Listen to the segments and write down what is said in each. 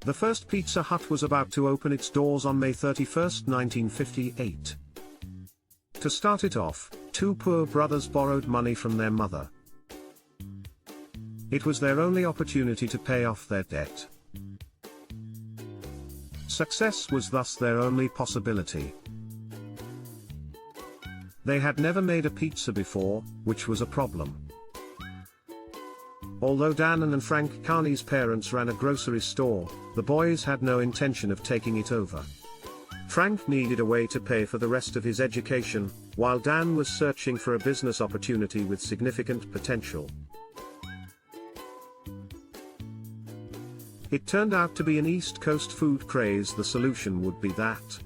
The first Pizza Hut was about to open its doors on May 31, 1958. To start it off, two poor brothers borrowed money from their mother. It was their only opportunity to pay off their debt. Success was thus their only possibility. They had never made a pizza before, which was a problem. Although Dan and Frank Carney's parents ran a grocery store, the boys had no intention of taking it over. Frank needed a way to pay for the rest of his education, while Dan was searching for a business opportunity with significant potential. It turned out to be an East Coast food craze. The solution would be that.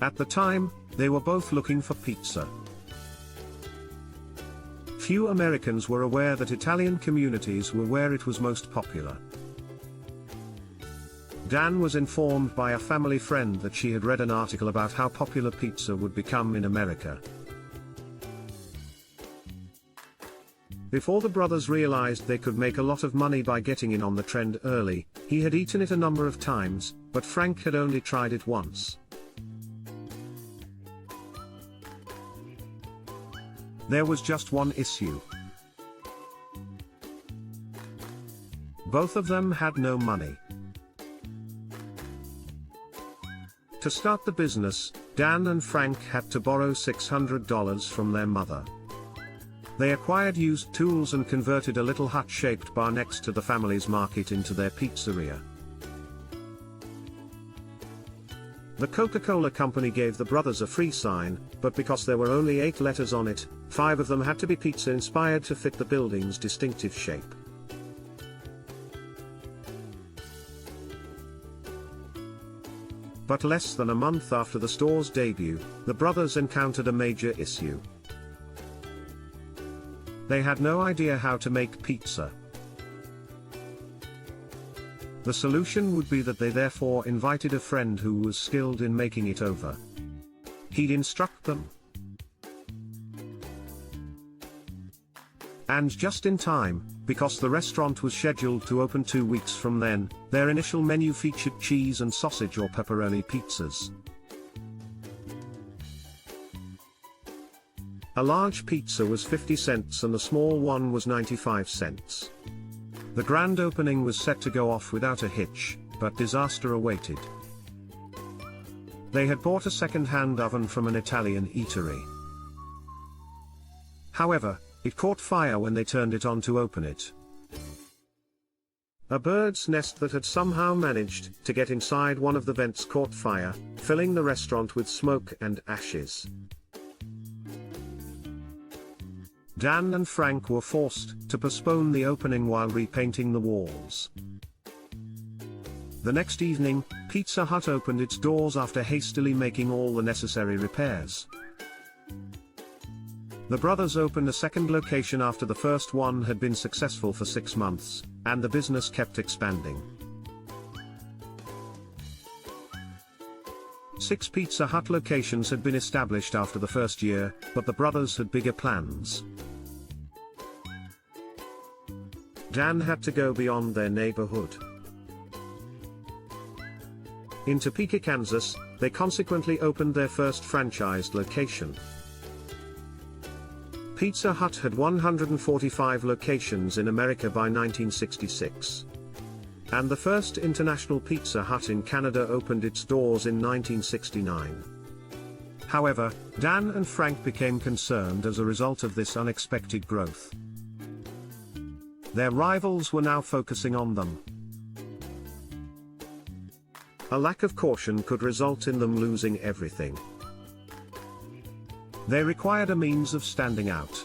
At the time, they were both looking for pizza. Few Americans were aware that Italian communities were where it was most popular. Dan was informed by a family friend that she had read an article about how popular pizza would become in America. Before the brothers realized they could make a lot of money by getting in on the trend early, he had eaten it a number of times, but Frank had only tried it once. There was just one issue. Both of them had no money. To start the business, Dan and Frank had to borrow $600 from their mother. They acquired used tools and converted a little hut-shaped bar next to the family's market into their pizzeria. The Coca-Cola company gave the brothers a free sign, but because there were only 8 letters on it, 5 of them had to be pizza-inspired to fit the building's distinctive shape. But less than a month after the store's debut, the brothers encountered a major issue. They had no idea how to make pizza. The solution would be that they therefore invited a friend who was skilled in making it over. He'd instruct them. And just in time, because the restaurant was scheduled to open 2 weeks from then, their initial menu featured cheese and sausage or pepperoni pizzas. A large pizza was 50 cents and the small one was 95 cents. The grand opening was set to go off without a hitch, but disaster awaited. They had bought a second-hand oven from an Italian eatery. However, it caught fire when they turned it on to open it. A bird's nest that had somehow managed to get inside one of the vents caught fire, filling the restaurant with smoke and ashes. Dan and Frank were forced to postpone the opening while repainting the walls. The next evening, Pizza Hut opened its doors after hastily making all the necessary repairs. The brothers opened a second location after the first one had been successful for 6 months, and the business kept expanding. 6 Pizza Hut locations had been established after the first year, but the brothers had bigger plans. Dan had to go beyond their neighborhood. In Topeka, Kansas, they consequently opened their first franchised location. Pizza Hut had 145 locations in America by 1966. And the first international Pizza Hut in Canada opened its doors in 1969. However, Dan and Frank became concerned as a result of this unexpected growth. Their rivals were now focusing on them. A lack of caution could result in them losing everything. They required a means of standing out.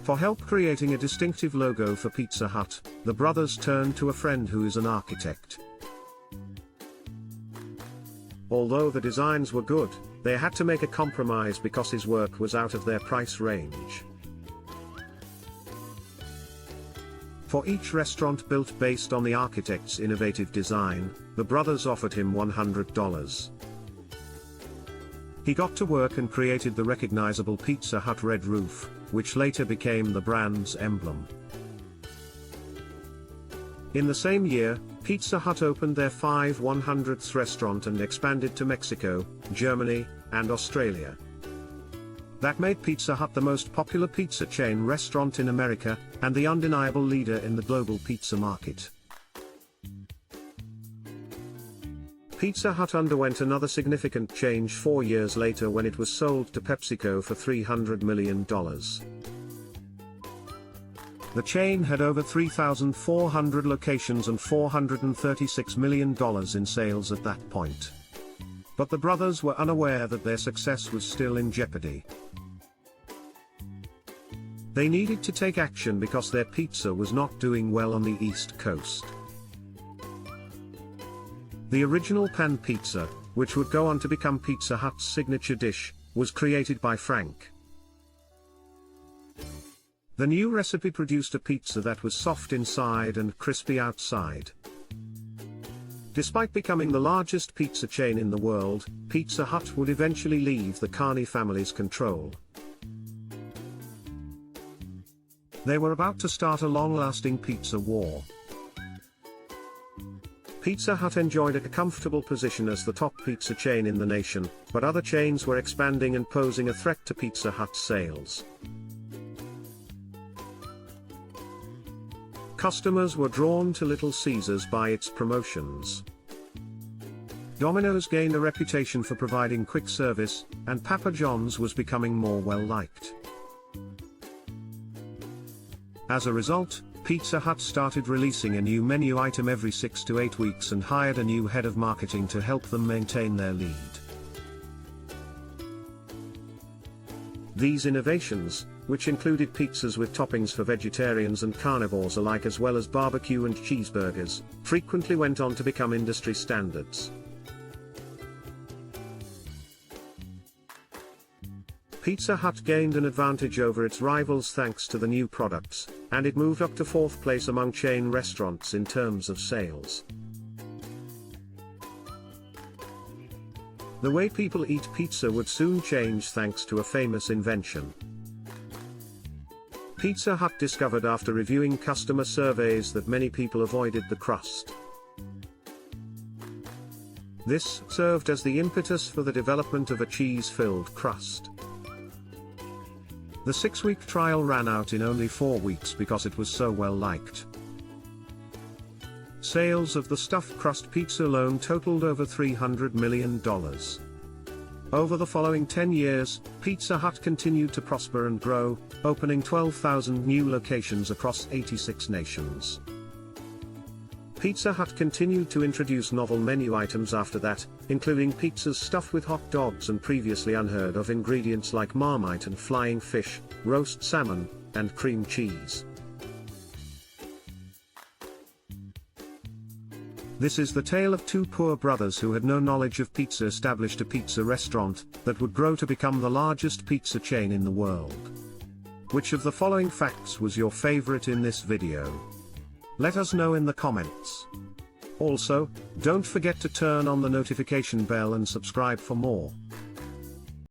For help creating a distinctive logo for Pizza Hut, the brothers turned to a friend who is an architect. Although the designs were good, they had to make a compromise because his work was out of their price range. For each restaurant built based on the architect's innovative design, the brothers offered him $100. He got to work and created the recognizable Pizza Hut red roof, which later became the brand's emblem. In the same year, Pizza Hut opened their 100th restaurant and expanded to Mexico, Germany, and Australia. That made Pizza Hut the most popular pizza chain restaurant in America, and the undeniable leader in the global pizza market. Pizza Hut underwent another significant change 4 years later when it was sold to PepsiCo for $300 million. The chain had over 3,400 locations and $436 million in sales at that point. But the brothers were unaware that their success was still in jeopardy. They needed to take action because their pizza was not doing well on the East Coast. The original pan pizza, which would go on to become Pizza Hut's signature dish, was created by Frank. The new recipe produced a pizza that was soft inside and crispy outside. Despite becoming the largest pizza chain in the world, Pizza Hut would eventually leave the Carney family's control. They were about to start a long-lasting pizza war. Pizza Hut enjoyed a comfortable position as the top pizza chain in the nation, but other chains were expanding and posing a threat to Pizza Hut's sales. Customers were drawn to Little Caesars by its promotions. Domino's gained a reputation for providing quick service, and Papa John's was becoming more well-liked. As a result, Pizza Hut started releasing a new menu item every 6 to 8 weeks and hired a new head of marketing to help them maintain their lead. These innovations, which included pizzas with toppings for vegetarians and carnivores alike as well as barbecue and cheeseburgers, frequently went on to become industry standards. Pizza Hut gained an advantage over its rivals thanks to the new products, and it moved up to 4th place among chain restaurants in terms of sales. The way people eat pizza would soon change thanks to a famous invention. Pizza Hut discovered after reviewing customer surveys that many people avoided the crust. This served as the impetus for the development of a cheese-filled crust. The 6-week trial ran out in only 4 weeks because it was so well liked. Sales of the stuffed crust pizza alone totaled over $300 million. Over the following 10 years, Pizza Hut continued to prosper and grow, opening 12,000 new locations across 86 nations. Pizza Hut continued to introduce novel menu items after that, including pizzas stuffed with hot dogs and previously unheard of ingredients like Marmite and flying fish, roast salmon, and cream cheese. This is the tale of two poor brothers who had no knowledge of pizza established a pizza restaurant that would grow to become the largest pizza chain in the world. Which of the following facts was your favorite in this video? Let us know in the comments. Also, don't forget to turn on the notification bell and subscribe for more.